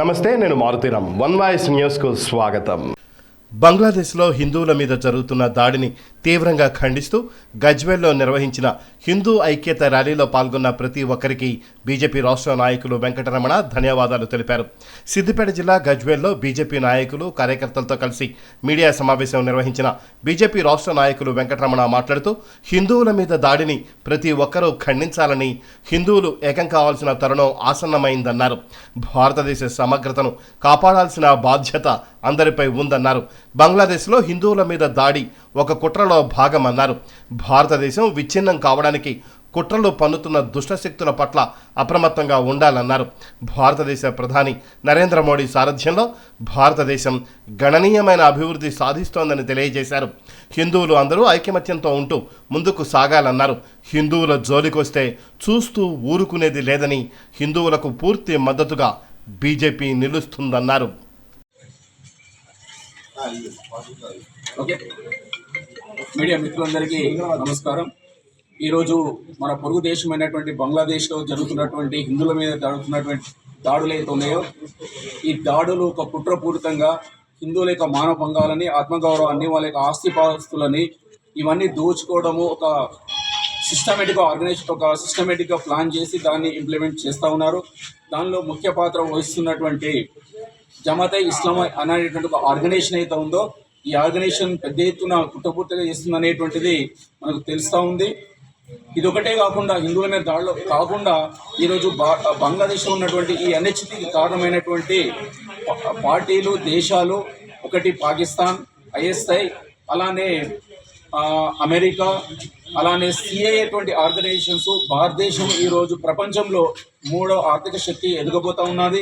నమస్తే, నేను Maruthi Ram. One voice న్యూస్కు స్వాగతం. బంగ్లాదేశ్లో హిందువుల మీద జరుగుతున్న దాడిని తీవ్రంగా ఖండిస్తూ గజ్వేల్లో నిర్వహించిన హిందూ ఐక్యత ర్యాలీలో పాల్గొన్న ప్రతి ఒక్కరికి బీజేపీ రాష్ట్ర నాయకులు వెంకటరమణ ధన్యవాదాలు తెలిపారు. సిద్దిపేట జిల్లా గజ్వేల్లో బీజేపీ నాయకులు కార్యకర్తలతో కలిసి మీడియా సమావేశం నిర్వహించిన బీజేపీ రాష్ట్ర నాయకులు వెంకటరమణ మాట్లాడుతూ హిందువుల మీద దాడిని ప్రతి ఒక్కరూ ఖండించాలని, హిందువులు ఏకం కావాల్సిన తరుణం ఆసన్నమైందన్నారు. భారతదేశ సమగ్రతను కాపాడాల్సిన బాధ్యత అందరిపై ఉందన్నారు. బంగ్లాదేశ్లో హిందువుల మీద దాడి ఒక కుట్రలో భాగమన్నారు. భారతదేశం విచ్ఛిన్నం కావడానికి కుట్రలు పన్నుతున్న దుష్టశక్తుల పట్ల అప్రమత్తంగా ఉండాలన్నారు. భారతదేశ ప్రధాని నరేంద్ర మోడీ సారథ్యంలో భారతదేశం గణనీయమైన అభివృద్ధి సాధిస్తోందని తెలియజేశారు. హిందువులు అందరూ ఐకమత్యంతో ఉంటూ ముందుకు సాగాలన్నారు. హిందువుల జోలికొస్తే చూస్తూ ఊరుకునేది లేదని, హిందువులకు పూర్తి మద్దతుగా బీజేపీ నిలుస్తుందన్నారు. ఓకే, మీడియా మిత్రులందరికీ నమస్కారం. ఈరోజు మన పొరుగు దేశమైనటువంటి బంగ్లాదేశ్లో జరుగుతున్నటువంటి హిందువుల మీద జరుగుతున్నటువంటి దాడులు అయితే ఉన్నాయో, ఈ దాడులు ఒక కుట్రపూరితంగా హిందువుల యొక్క మానవ భంగాలని, ఆత్మగౌరవాన్ని, వాళ్ళ యొక్క ఆస్తిపాస్తులని ఇవన్నీ దోచుకోవడము ఒక సిస్టమేటిక్గా ప్లాన్ చేసి దాన్ని ఇంప్లిమెంట్ చేస్తూ ఉన్నారు. దానిలో ముఖ్య పాత్ర వహిస్తున్నటువంటి జమాతే ఇస్లామీ అనేటువంటి ఒక ఆర్గనైజేషన్ అయితే ఉందో, ఈ ఆర్గనైజేషన్ పెద్ద ఎత్తున కుట్రపూర్తిగా చేస్తుంది అనేటువంటిది మనకు తెలుస్తూ ఉంది. ఇది ఒకటే కాకుండా హిందువుల మీద దాడిలో కాకుండా ఈరోజు బంగ్లాదేశ్లో ఉన్నటువంటి ఈ అనిశ్చితికి కారణమైనటువంటి పార్టీలు, దేశాలు, ఒకటి పాకిస్తాన్, ఐఎస్ఐ, అలానే అమెరికా, అలానే సిఐఏ అటువంటి ఆర్గనైజేషన్స్. భారతదేశం ఈరోజు ప్రపంచంలో 3వ ఆర్థిక శక్తి ఎదగబోతూ ఉన్నది.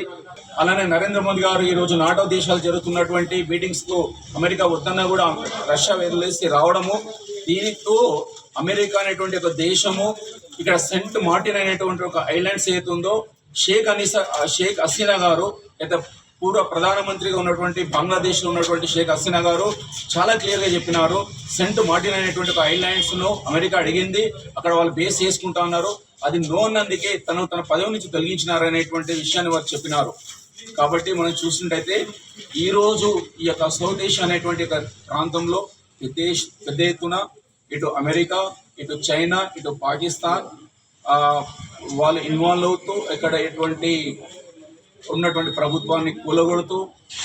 అలానే నరేంద్ర మోదీ గారు ఈరోజు నాటో దేశాలు జరుగుతున్నటువంటి మీటింగ్స్కు అమెరికా వద్దన్నా కూడా రష్యా వదిలేసి రావడము, దీనితో అమెరికా అనేటువంటి ఒక దేశము ఇక్కడ సెంట్ మార్టిన్ అనేటువంటి ఒక ఐలాండ్స్ ఏదైతే ఉందో, షేక్ హసీనా గారు అయితే పూర్వ ప్రధానమంత్రిగా ఉన్నటువంటి బంగ్లాదేశ్లో ఉన్నటువంటి షేక్ హసీనా గారు చాలా క్లియర్గా చెప్పినారు. సెంట్ మార్టిన్ అనేటువంటి ఒక ఐలాండ్స్ను అమెరికా అడిగింది, అక్కడ వాళ్ళు బేస్ చేసుకుంటా ఉన్నారు. అది నో అన్నందుకే తన పదవి నుంచి తొలగించినారు అనేటువంటి విషయాన్ని వారు చెప్పినారు. కాబట్టి మనం చూసినట్టయితే ఈరోజు ఈ యొక్క సౌత్ ఏషియా అనేటువంటి ఒక ప్రాంతంలో పెద్ద ఎత్తున ఇటు అమెరికా, ఇటు చైనా, ఇటు పాకిస్తాన్ వాళ్ళు ఇన్వాల్వ్ అవుతూ ఇక్కడ ఎటువంటి ఉన్నటువంటి ప్రభుత్వాన్ని కూలగొడుతూ,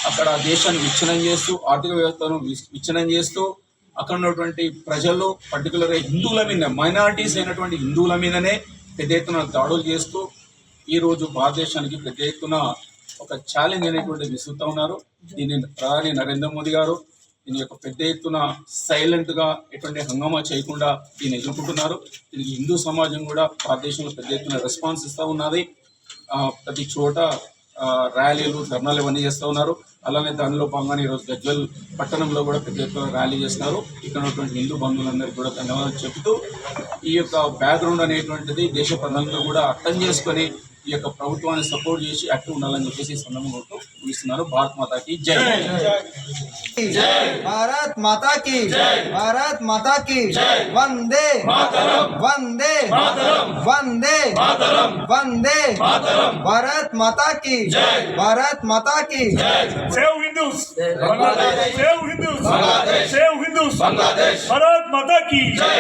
అక్కడ దేశాన్ని విచ్ఛిన్నం చేస్తూ, ఆర్థిక వ్యవస్థను విచ్ఛిన్నం చేస్తూ, అక్కడ ఉన్నటువంటి ప్రజలు పర్టికులర్గా హిందువుల మీద, మైనారిటీస్ అయినటువంటి హిందువుల మీదనే పెద్ద ఎత్తున దాడులు చేస్తూ ఈరోజు భారతదేశానికి పెద్ద ఎత్తున ఒక ఛాలెంజ్ అనేటువంటి విసురుతూ ఉన్నారు. దీన్ని ప్రధాని నరేంద్ర మోదీ గారు దీని యొక్క పెద్ద ఎత్తున సైలెంట్గా ఎటువంటి హంగామా చేయకుండా దీన్ని ఎదుర్కొంటున్నారు. దీనికి హిందూ సమాజం కూడా భారతదేశంలో పెద్ద ఎత్తున రెస్పాన్స్ ఇస్తూ ఉన్నది. ప్రతి చోట ర్యాలీలు, ధర్నాలు ఇవన్నీ చేస్తూ ఉన్నారు. అలానే దానిలో భాగంగా ఈరోజు గజ్వేల్ పట్టణంలో కూడా పెద్ద ఎత్తున ర్యాలీ చేస్తున్నారు. ఇక్కడ ఉన్నటువంటి హిందూ బంధువులందరికీ కూడా ధన్యవాదాలు చెబుతూ, ఈ యొక్క బ్యాక్గ్రౌండ్ అనేటువంటిది దేశ ప్రధానంగా కూడా అర్థం చేసుకొని ఈ యొక్క ప్రభుత్వాన్ని సపోర్ట్ చేసి యాక్టివ్ ఉండాలని చెప్పేసి సందర్భంగా ముగిస్తున్నారు. భారత్ మాతాకి జై. భారత్ మాతాకి భారత్ మాతాకి వందే వందే వందే వందే భారత్ మాతాకి భారత్ మాతాకి. Save Hindus Bangladesh, save Hindus Bangladesh, save Hindus Bangladesh, Bharat మాతాకి జై.